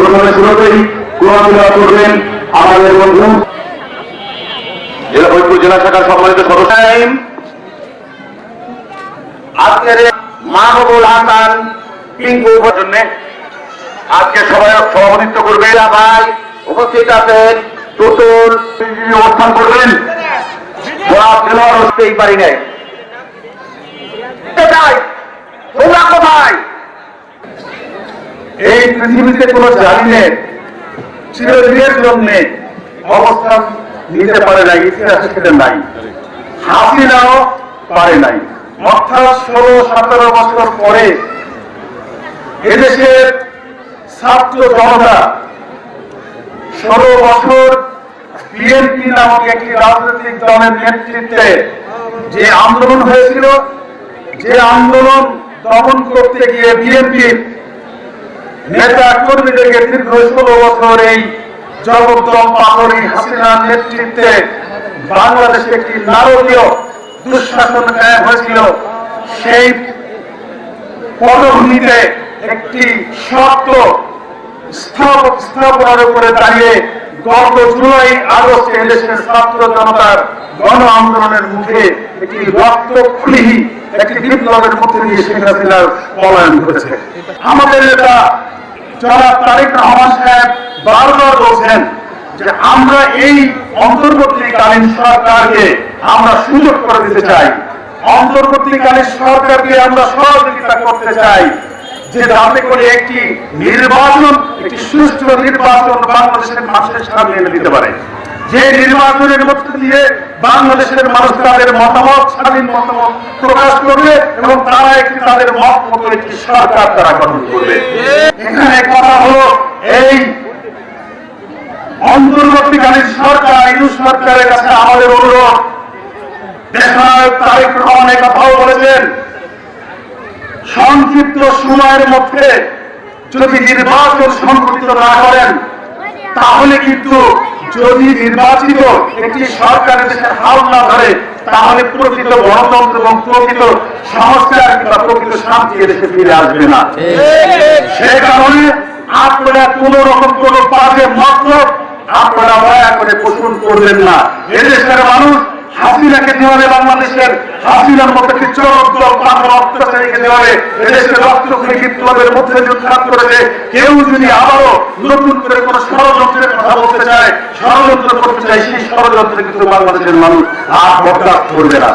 প্রথমে শুরুতেই কুয়াশা করবেন আমাদের বন্ধু ফরিদপুর জেলা শাখার সম্মানিত সদস্য আজকের মাহবুবুল হাসান পিঙ্কু জন্য আজকে সবাই সভাপতিত্ব করবে ভাই উপস্থিত আছেন টুটুল অবস্থান করবেন হতেই পারি নাই তোমরা কোথায় এই পৃথিবীতে কোন জালিমের চিরদিনের জন্য অবস্থান নিতে পারে নাই, ইতিহাসের ক্ষেত্রে নাই, হাসিনাও পারে নাই। অর্থাৎ 16-17 বছর পরে এদেশের ছাত্র জনতা 16 বছর বিএনপি নামক একটি রাজনৈতিক দলের নেতৃত্বে যে আন্দোলন হয়েছিল, যে আন্দোলন দমন করতে গিয়ে বিএনপির নেতা কর্মীদেরকে দীর্ঘ 16 বছর এই জগদ্দল পাথরী হাসিনার নেতৃত্বে বাংলাদেশে একটি নারকীয় দুঃশাসন কায়েম হয়েছিল। সেই পটভূমিতে একটি শক্ত স্থাপনার উপরে দাঁড়িয়ে গত জুলাই আগস্টে এদেশের ছাত্র জনতার গণ আন্দোলনের মুখে একটি রক্তক্ষুলিহী একটি বিপ্লবের মধ্যে দিয়ে শেখ হাসিনার পলায়ন ঘটেছে। আমাদের নেতা জনাব তারেক রহমান সাহেব বারবার বলছেন যে আমরা এই অন্তর্বর্তীকালীন সরকারকে আমরা সুযোগ করে দিতে চাই, অন্তর্বর্তীকালীন সরকারকে আমরা সহযোগিতা করতে চাই, যে যাতে করে একটি নির্বাচন, একটি সুষ্ঠু নির্বাচন বাংলাদেশের মানুষের সামনে এনে দিতে পারে, যে নির্বাচনের মধ্যে দিয়ে বাংলাদেশের মানুষ তাদের মতামত, স্বাধীন মতামত প্রকাশ করবে এবং তারা একটি তাদের মত মতো একটি সরকার তারা গঠন করবে। এখানে কথা হলো এই অন্তর্বর্তীকালীন সরকার, ইউনুস সরকারের কাছে আমাদের অনুরোধ, দেশনায়ক তারেক রহমান এই কথাও বলেছেন, সংক্ষিপ্ত সময়ের মধ্যে যদি নির্বাচন সংগঠিত না করেন তাহলে কিন্তু যদি নির্বাচিত একটি সরকার দেশের হাল না ধরে তাহলে প্রকৃত গণতন্ত্র এবং প্রকৃত সংস্কার কিংবা প্রকৃত শান্তি এদেশে ফিরে আসবে না। সে কারণে আপনারা কোন রকম কোন বাজে মতলব আপনারা দয়া করে পোষণ করবেন না। এদেশের মানুষ হাসিনাকে যেভাবে বাংলাদেশের হাসিনার মতো একটি চরমদল পাথর অত্যাচারীকে যেভাবে এদেশের রক্তক্ষয়ী বিপ্লবের মধ্যে উৎখাত করেছে, কেউ যদি আবারও নতুন করে কোন ষড়যন্ত্রের কথা বলতে চায়, ষড়যন্ত্র করতে চায়, সেই ষড়যন্ত্রে কিন্তু বাংলাদেশের মানুষ আর বরদাস্ত করবে না।